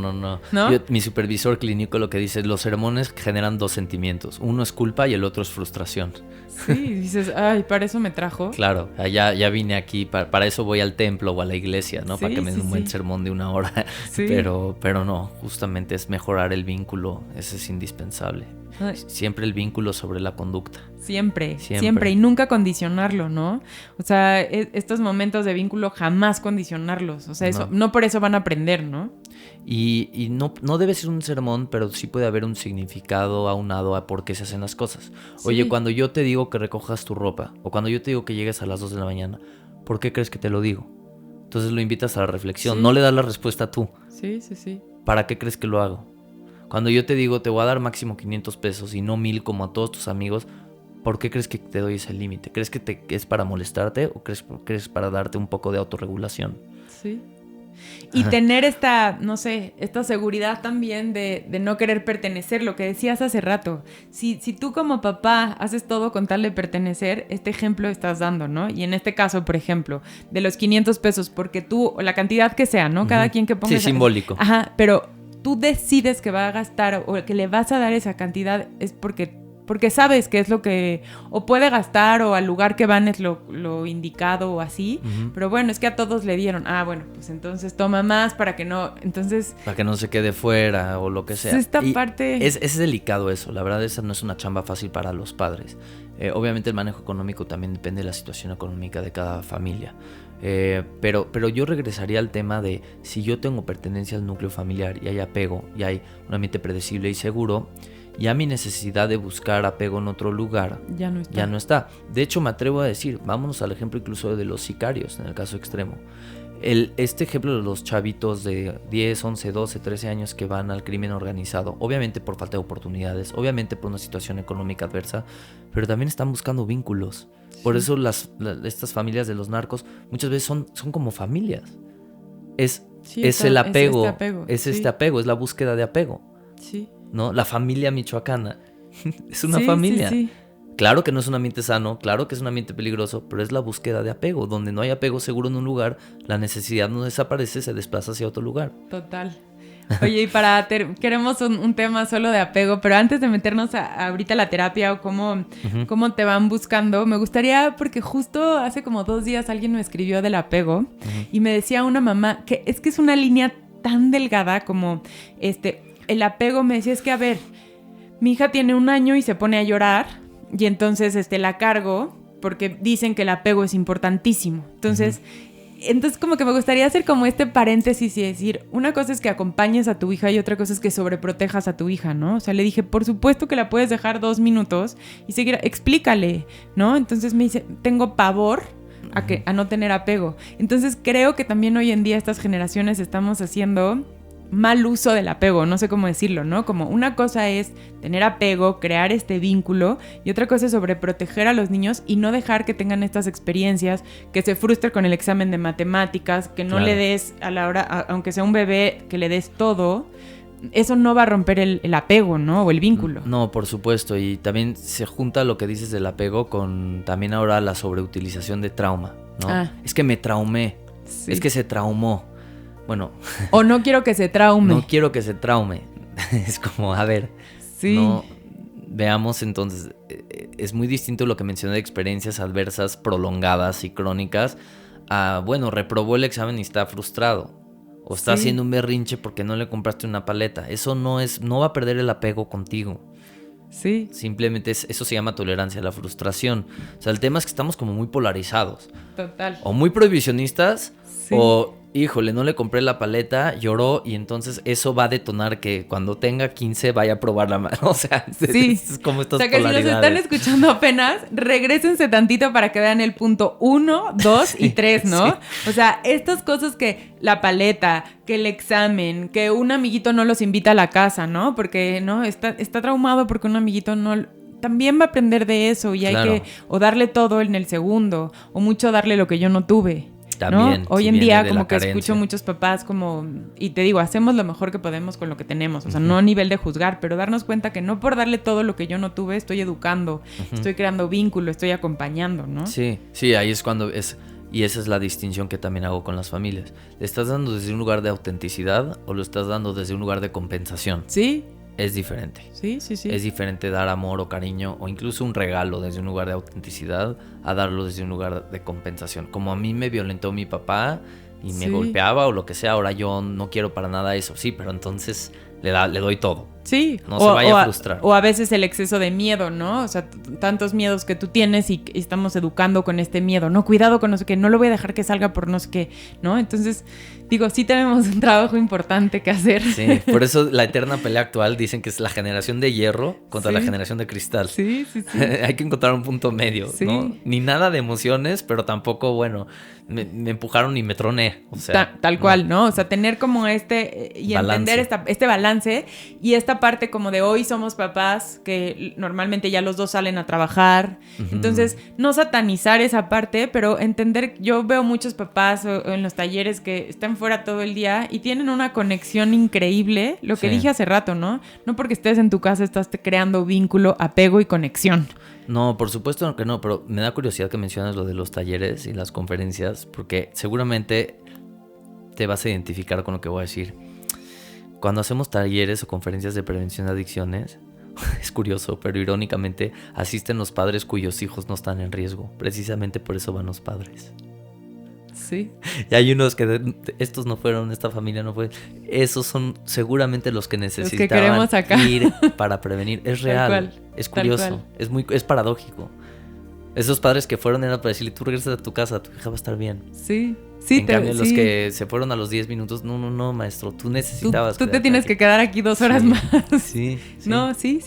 Mi supervisor clínico lo que dice es los sermones generan dos sentimientos. Uno es culpa y el otro es frustración. Sí, dices, ay, para eso me trajo. Claro, ya vine aquí, para eso voy al templo o a la iglesia, ¿no? Sí, Para que me den sí, un buen sí. sermón de 1 hora. Sí. Pero no, justamente es mejorar el vínculo, ese es indispensable. Ay, Siempre el vínculo sobre la conducta. siempre, Siempre. siempre. Y nunca condicionarlo, ¿no? O sea, estos momentos de vínculo jamás condicionarlos. O sea, eso, no por eso van a aprender, ¿no? Y no debe ser un sermón, pero sí puede haber un significado aunado a por qué se hacen las cosas. Sí. Oye, cuando yo te digo que recojas tu ropa, o cuando yo te digo que llegues a las 2 de la mañana, ¿por qué crees que te lo digo? Entonces lo invitas a la reflexión, Sí. no le das la respuesta tú. Sí, sí, sí. ¿Para qué crees que lo hago? Cuando yo te digo, te voy a dar máximo 500 pesos y no 1000 como a todos tus amigos, ¿por qué crees que te doy ese límite? ¿Crees que es para molestarte o crees para darte un poco de autorregulación? Sí. Y tener esta, no sé, esta seguridad también de no querer pertenecer, lo que decías hace rato. Si tú como papá haces todo con tal de pertenecer, este ejemplo estás dando, ¿no? Y en este caso, por ejemplo, de los 500 pesos, porque tú, o la cantidad que sea, ¿no? Cada quien que ponga... Sí, simbólico. Ajá, pero tú decides que va a gastar o que le vas a dar esa cantidad es porque sabes que es lo que o puede gastar o al lugar que van es lo indicado o así, pero bueno, es que a todos le dieron, bueno, pues entonces toma más para que no, entonces... Para que no se quede fuera o lo que sea. Esta Y parte... es delicado eso, la verdad esa no es una chamba fácil para los padres. Obviamente el manejo económico también depende de la situación económica de cada familia. Pero yo regresaría al tema de si yo tengo pertenencia al núcleo familiar y hay apego y hay un ambiente predecible y seguro, ya mi necesidad de buscar apego en otro lugar ya no está. De hecho, me atrevo a decir, vámonos al ejemplo incluso de los sicarios, en el caso extremo. Este ejemplo de los chavitos de 10, 11, 12, 13 años que van al crimen organizado, obviamente por falta de oportunidades, obviamente por una situación económica adversa, pero también están buscando vínculos. Por eso estas familias de los narcos muchas veces son como familias. Es el apego, este apego, es la búsqueda de apego. Sí. ¿No? La familia michoacana es una familia. Sí. Claro que no es un ambiente sano, claro que es un ambiente peligroso, pero es la búsqueda de apego. Donde no hay apego seguro en un lugar, la necesidad no desaparece, se desplaza hacia otro lugar. Total. Oye, y queremos un tema solo de apego, pero antes de meternos ahorita a la terapia o cómo te van buscando, me gustaría, porque justo hace como 2 días alguien me escribió del apego y me decía una mamá que es una línea tan delgada como el apego. Me decía, es que a ver, mi hija tiene 1 año y se pone a llorar y entonces la cargo porque dicen que el apego es importantísimo. Entonces como que me gustaría hacer como este paréntesis y decir, una cosa es que acompañes a tu hija y otra cosa es que sobreprotejas a tu hija, ¿no? O sea, le dije, por supuesto que la puedes dejar 2 minutos y seguir, explícale, ¿no? Entonces me dice, tengo pavor a no tener apego. Entonces creo que también hoy en día estas generaciones estamos haciendo mal uso del apego, no sé cómo decirlo, ¿no? Como una cosa es tener apego, crear este vínculo, y otra cosa es sobreproteger a los niños y no dejar que tengan estas experiencias, que se frustre con el examen de matemáticas, que no le des a la hora, aunque sea un bebé, que le des todo. Eso no va a romper el apego, ¿no? O el vínculo. No, por supuesto, y también se junta lo que dices del apego con también ahora la sobreutilización de trauma, ¿no? Es que me traumé, es que se traumó. Bueno. O no quiero que se traume. No quiero que se traume. Es como, a ver. Sí. No, veamos entonces. Es muy distinto lo que mencioné de experiencias adversas prolongadas y crónicas a, bueno, reprobó el examen y está frustrado. O está haciendo un berrinche porque no le compraste una paleta. Eso no va a perder el apego contigo. Sí. Simplemente eso se llama tolerancia a la frustración. O sea, el tema es que estamos como muy polarizados. Total. O muy prohibicionistas, sí. O, híjole, no le compré la paleta, lloró, y entonces eso va a detonar que cuando tenga 15 vaya a probar la mano. O sea, es como estas polaridades. O sea, que si nos están escuchando apenas, regrésense tantito para que vean el punto 1, 2 y 3, ¿no? Sí. O sea, estas cosas que la paleta, que el examen, que un amiguito no los invita a la casa, ¿no? Porque no está traumado porque un amiguito no... También va a aprender de eso y hay que o darle todo en el segundo o mucho darle lo que yo no tuve. También, ¿no? Hoy en día como que escucho muchos papás como, y te digo, hacemos lo mejor que podemos con lo que tenemos, o sea, no a nivel de juzgar, pero darnos cuenta que no por darle todo lo que yo no tuve, estoy educando, estoy creando vínculo, estoy acompañando, ¿no? Sí, ahí es cuando y esa es la distinción que también hago con las familias. ¿Le estás dando desde un lugar de autenticidad o lo estás dando desde un lugar de compensación? Sí. es diferente. Sí. Es diferente dar amor o cariño o incluso un regalo desde un lugar de autenticidad a darlo desde un lugar de compensación. Como a mí me violentó mi papá y me golpeaba o lo que sea, ahora yo no quiero para nada eso. Sí, pero entonces le doy todo. Sí, no se vaya a frustrar. O a veces el exceso de miedo, ¿no? O sea, tantos miedos que tú tienes y estamos educando con este miedo. No, cuidado con no sé qué, no lo voy a dejar que salga por no sé qué, ¿no? Entonces, digo, sí tenemos un trabajo importante que hacer. Sí, por eso la eterna pelea actual dicen que es la generación de hierro contra la generación de cristal. Sí. Hay que encontrar un punto medio, ¿no? Ni nada de emociones, pero tampoco, bueno, me empujaron y me troné. O sea, tal cual, ¿no? O sea, tener como y balance. Entender este balance y esta parte como de hoy somos papás, que normalmente ya los dos salen a trabajar. Uh-huh. Entonces, no satanizar esa parte, pero entender, yo veo muchos papás en los talleres que están fuera todo el día y tienen una conexión increíble, lo que dije hace rato, ¿no? No porque estés en tu casa estás creando vínculo, apego y conexión. No, por supuesto que no, pero me da curiosidad que mencionas lo de los talleres y las conferencias, porque seguramente te vas a identificar con lo que voy a decir. Cuando hacemos talleres o conferencias de prevención de adicciones, es curioso, pero irónicamente asisten los padres cuyos hijos no están en riesgo. Precisamente por eso van los padres. Sí. Y hay unos que estos no fueron, esta familia no fue. Esos son seguramente los que necesitaban los que acá. Ir para prevenir. Es real, es curioso, es paradójico. Esos padres que fueron eran para decirle, tú regresas a tu casa, tu hija va a estar bien. Sí. En cambio, los que se fueron a los 10 minutos, no, maestro, tú necesitabas. Tú te tienes que quedar aquí 2 horas más. Sí. No, sí,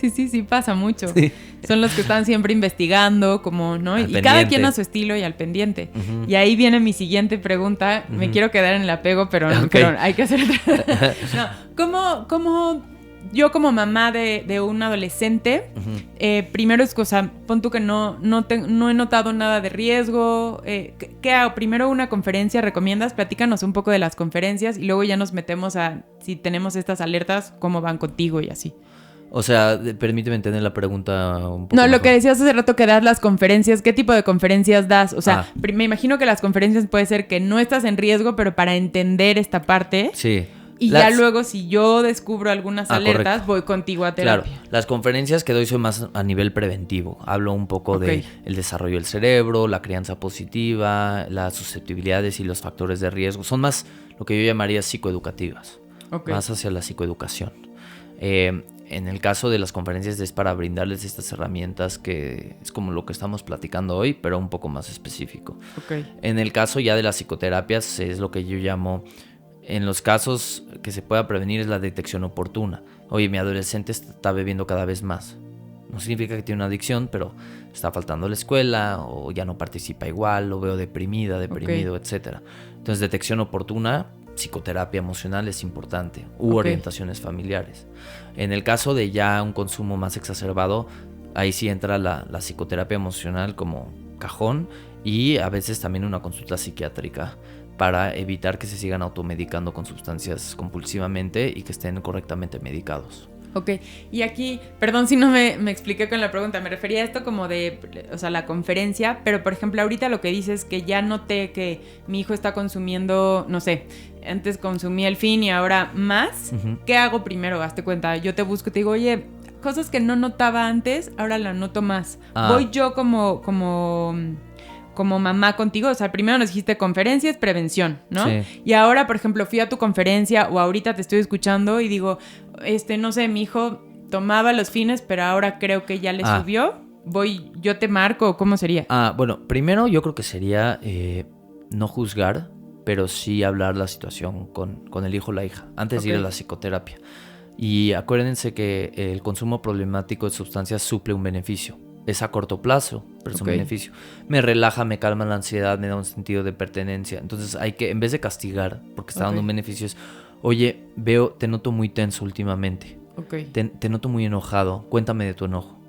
pasa mucho. Sí. Son los que están siempre investigando, como, ¿no? Y cada quien a su estilo y al pendiente. Uh-huh. Y ahí viene mi siguiente pregunta. Uh-huh. Me quiero quedar en el apego, pero hay que hacer otra. No, ¿cómo yo como mamá de un adolescente, uh-huh. Primero es cosa, pon tú que no he notado nada de riesgo, ¿qué hago? Primero una conferencia, ¿recomiendas? Platícanos un poco de las conferencias y luego ya nos metemos a, si tenemos estas alertas, cómo van contigo y así. O sea, permíteme entender la pregunta un poco. No, mejor. Lo que decías hace rato que das las conferencias, ¿qué tipo de conferencias das? O sea, me imagino que las conferencias puede ser que no estás en riesgo, pero para entender esta parte. Sí. Y ya luego, si yo descubro algunas alertas, correcto. Voy contigo a terapia. Claro, las conferencias que doy son más a nivel preventivo. Hablo un poco de el desarrollo del cerebro, la crianza positiva, las susceptibilidades y los factores de riesgo. Son más lo que yo llamaría psicoeducativas, más hacia la psicoeducación. En el caso de las conferencias es para brindarles estas herramientas que es como lo que estamos platicando hoy, pero un poco más específico. En el caso ya de las psicoterapias es lo que yo llamo... En los casos que se pueda prevenir es la detección oportuna. Oye, mi adolescente está bebiendo cada vez más. No significa que tiene una adicción, pero está faltando a la escuela o ya no participa igual, lo veo deprimido, etc. Entonces, detección oportuna, psicoterapia emocional es importante, orientaciones familiares. En el caso de ya un consumo más exacerbado, ahí sí entra la psicoterapia emocional como cajón y a veces también una consulta psiquiátrica, para evitar que se sigan automedicando con sustancias compulsivamente y que estén correctamente medicados. Ok, y aquí, perdón si no me expliqué con la pregunta, me refería a esto como de, o sea, la conferencia, pero por ejemplo ahorita lo que dices que ya noté que mi hijo está consumiendo, no sé, antes consumía el fin y ahora más, uh-huh. ¿Qué hago primero? Hazte cuenta, yo te busco y te digo, oye, cosas que no notaba antes, ahora la noto más. Voy yo como mamá contigo, o sea, primero nos dijiste conferencias, prevención, ¿no? Sí. Y ahora, por ejemplo, fui a tu conferencia o ahorita te estoy escuchando y digo, no sé, mi hijo tomaba los fines, pero ahora creo que ya le subió. Yo te marco, ¿cómo sería? Bueno, primero yo creo que sería no juzgar, pero sí hablar la situación con el hijo o la hija, antes de ir a la psicoterapia. Y acuérdense que el consumo problemático de sustancias suple un beneficio. Es a corto plazo, pero es un beneficio. Me relaja, me calma la ansiedad, me da un sentido de pertenencia. Entonces hay que, en vez de castigar, porque está dando un beneficio, es, oye, te noto muy tenso últimamente. Te noto muy enojado, cuéntame de tu enojo.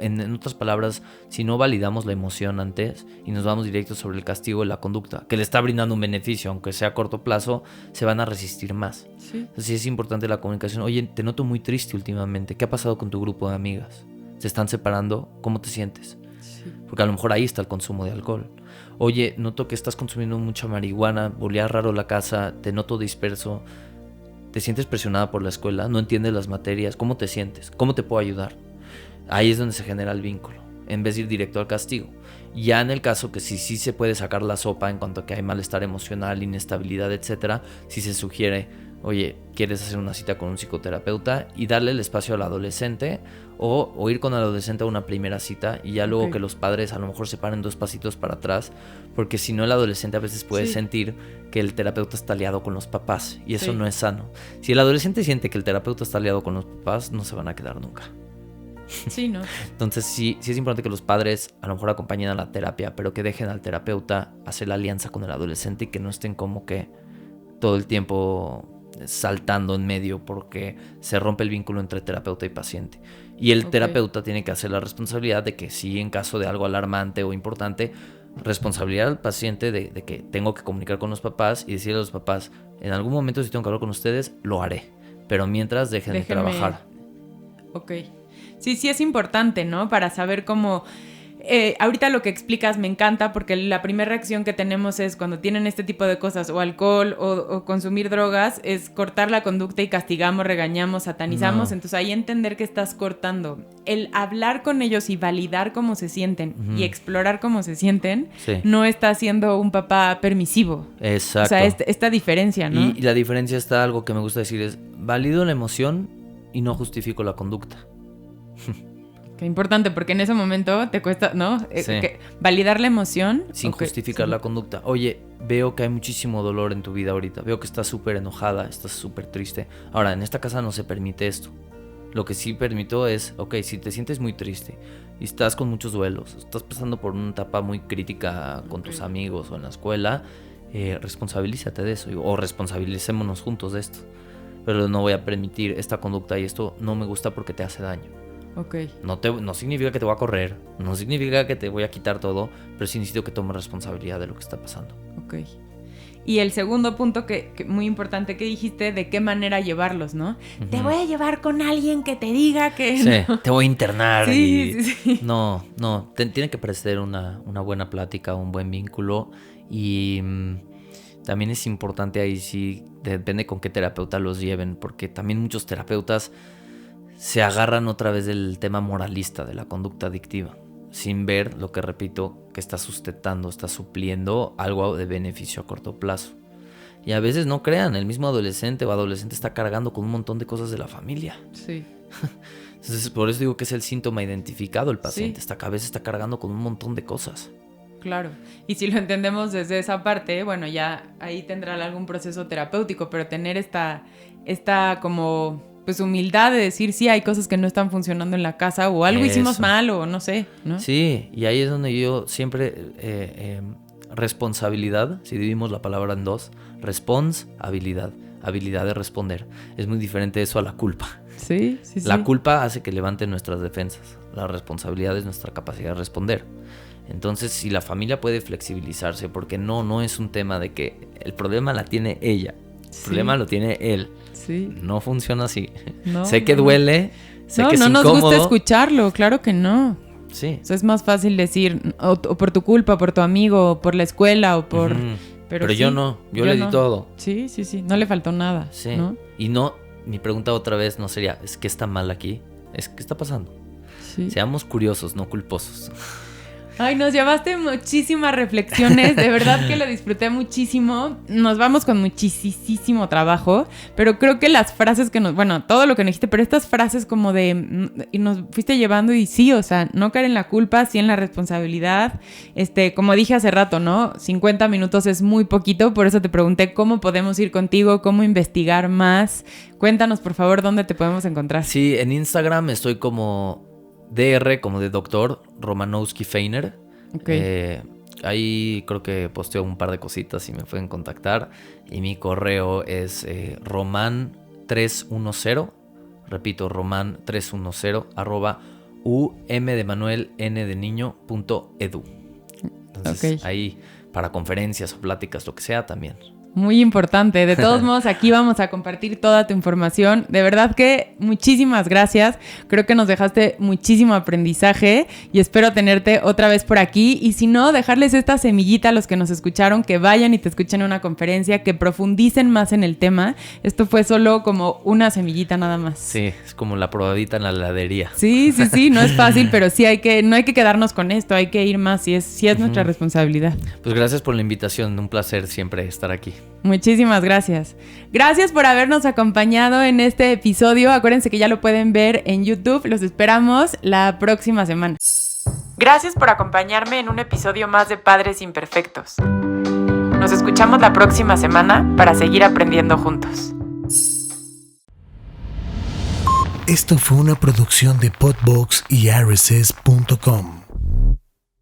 En otras palabras, si no validamos la emoción antes y nos vamos directos sobre el castigo de la conducta, que le está brindando un beneficio, aunque sea a corto plazo, se van a resistir más. Sí. Entonces sí es importante la comunicación. Oye, te noto muy triste últimamente. ¿Qué ha pasado con tu grupo de amigas? ¿Se están separando? ¿Cómo te sientes? Sí. Porque a lo mejor ahí está el consumo de alcohol. Oye, noto que estás consumiendo mucha marihuana, olía raro la casa, te noto disperso. te sientes presionada por la escuela, no entiendes las materias, ¿cómo te sientes? ¿Cómo te puedo ayudar? Ahí es donde se genera el vínculo, en vez de ir directo al castigo. Ya en el caso que sí se puede sacar la sopa en cuanto a que hay malestar emocional, inestabilidad, etcétera, sí se sugiere, oye, ¿quieres hacer una cita con un psicoterapeuta? Y darle el espacio al adolescente o ir con el adolescente a una primera cita y ya luego que los padres a lo mejor se paren 2 pasitos para atrás, porque si no el adolescente a veces puede sentir que el terapeuta está aliado con los papás y eso no es sano. Si el adolescente siente que el terapeuta está aliado con los papás, no se van a quedar nunca. Sí, ¿no? Entonces sí es importante que los padres a lo mejor acompañen a la terapia, pero que dejen al terapeuta hacer la alianza con el adolescente y que no estén como que todo el tiempo saltando en medio porque se rompe el vínculo entre terapeuta y paciente. Y el terapeuta tiene que hacer la responsabilidad de que si en caso de algo alarmante o importante, responsabilidad al paciente de que tengo que comunicar con los papás y decirle a los papás, en algún momento si tengo que hablar con ustedes, lo haré. Pero mientras déjenme trabajar. Ok. Sí es importante, ¿no? Para saber cómo... ahorita lo que explicas me encanta porque la primera reacción que tenemos es cuando tienen este tipo de cosas, o alcohol o consumir drogas, es cortar la conducta y castigamos, regañamos, satanizamos. Entonces ahí entender que estás cortando. El hablar con ellos y validar cómo se sienten y explorar cómo se sienten, no está siendo un papá permisivo. Exacto. O sea, esta diferencia, ¿no? Y la diferencia está, algo que me gusta decir es, valido la emoción y no justifico la conducta. Qué importante, porque en ese momento te cuesta, ¿no? Validar la emoción. Sin justificar la conducta. Oye, veo que hay muchísimo dolor en tu vida ahorita. Veo que estás súper enojada, estás súper triste. Ahora, en esta casa no se permite esto. Lo que sí permito es, si te sientes muy triste y estás con muchos duelos, estás pasando por una etapa muy crítica con tus amigos o en la escuela, responsabilízate de eso. O responsabilicémonos juntos de esto. Pero no voy a permitir esta conducta y esto no me gusta porque te hace daño. No significa que te voy a correr, no significa que te voy a quitar todo, pero sí necesito que tomes responsabilidad de lo que está pasando. Y el segundo punto que muy importante que dijiste, de qué manera llevarlos, ¿no? Te voy a llevar con alguien que te diga que... Sí, te voy a internar. Sí. No, tiene que preceder una buena plática, un buen vínculo y... también es importante ahí, sí, depende con qué terapeuta los lleven, porque también muchos terapeutas se agarran otra vez del tema moralista de la conducta adictiva, sin ver lo que, repito, que está sustentando, está supliendo algo de beneficio a corto plazo. Y a veces no crean, el mismo adolescente o adolescente está cargando con un montón de cosas de la familia. Sí. Entonces, por eso digo que es el síntoma identificado el paciente. A veces está cargando con un montón de cosas. Claro, y si lo entendemos desde esa parte, bueno, ya ahí tendrá algún proceso terapéutico, pero tener esta como pues humildad de decir, sí, hay cosas que no están funcionando en la casa o algo hicimos mal o no sé, ¿no? Sí, y ahí es donde yo siempre, responsabilidad, si dividimos la palabra en 2, responsabilidad, habilidad de responder. Es muy diferente eso a la culpa. Sí. La culpa hace que levanten nuestras defensas, la responsabilidad es nuestra capacidad de responder. Entonces, si la familia puede flexibilizarse, porque no es un tema de que el problema la tiene ella, el problema lo tiene él. Sí. No funciona así. No, sé que duele, sé que es incómodo. No nos gusta escucharlo, claro que no. Sí. O sea, es más fácil decir, o por tu culpa, por tu amigo, o por la escuela, o por... Pero sí, yo le di todo. Sí, no le faltó nada. Sí. ¿No? Y mi pregunta otra vez no sería, ¿es qué está mal aquí? Es ¿qué está pasando? Sí. Seamos curiosos, no culposos. Ay, nos llevaste muchísimas reflexiones, de verdad que lo disfruté muchísimo. Nos vamos con muchísimo trabajo, pero creo que las frases todo lo que nos dijiste, pero estas frases como y nos fuiste llevando y sí, o sea, no caer en la culpa, sí en la responsabilidad. Como dije hace rato, ¿no? 50 minutos es muy poquito, por eso te pregunté cómo podemos ir contigo, cómo investigar más. Cuéntanos, por favor, dónde te podemos encontrar. Sí, en Instagram estoy como DR, como de doctor, Romanowski Feiner. Ahí creo que posteo un par de cositas y me pueden contactar. Y mi correo es roman310, repito, roman310 @umdemanuelndeniño.edu. Entonces ahí para conferencias o pláticas, lo que sea también. Muy importante. De todos modos, aquí vamos a compartir toda tu información. De verdad que muchísimas gracias. Creo que nos dejaste muchísimo aprendizaje y espero tenerte otra vez por aquí. Y si no, dejarles esta semillita a los que nos escucharon, que vayan y te escuchen en una conferencia, que profundicen más en el tema. Esto fue solo como una semillita nada más. Sí, es como la probadita en la heladería. Sí, no es fácil, pero sí no hay que quedarnos con esto, hay que ir más, sí es nuestra responsabilidad. Pues gracias por la invitación, un placer siempre estar aquí. Muchísimas gracias. Gracias por habernos acompañado en este episodio. Acuérdense que ya lo pueden ver en YouTube. Los esperamos la próxima semana. Gracias por acompañarme en un episodio más de Padres Imperfectos. Nos escuchamos la próxima semana para seguir aprendiendo juntos. Esto fue una producción de Podbox y RSS.com.